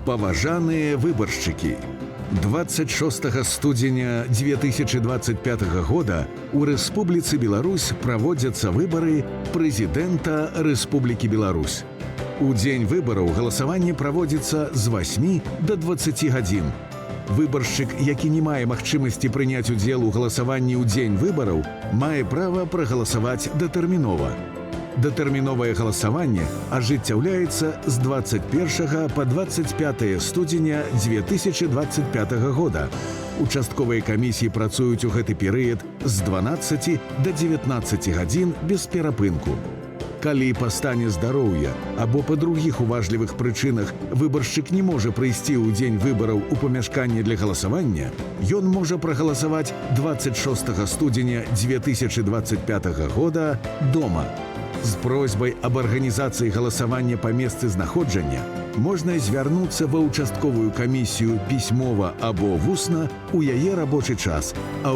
Паважаныя выбаршчыкі. 26 студзеня 2025 года у Рэспубліцы Беларусь праводзяцца выбары прэзідэнта Рэспублікі Беларусь. У дзень выбараў галасаванне праводзіцца з 8 до 20 гадзін. Выбаршчык, які не мае магчымасці прыняць удзел у галасаванні ў дзень выбараў, мае права прагаласаваць датэрмінова. Датэрміновае галасаванне ажыццяўляецца з 21 па 25 студзеня 2025 года. Участковыя камісіі працуюць у гэты перыяд з 12 до 19 гадзін без перапынку. Калі па стане здароўя або па другіх уважлівых прычынах выбаршчык не можа прыйсці ў дзень выбараў у памяшканне для галасавання, ён можа прагаласаваць 26 студзеня 2025 года дома. З просьбай аб арганізацыі галасавання па месцы знаходжання можна звярнуцца ва ўчастковую камісію пісьмова або вусна ў яе рабочы час, а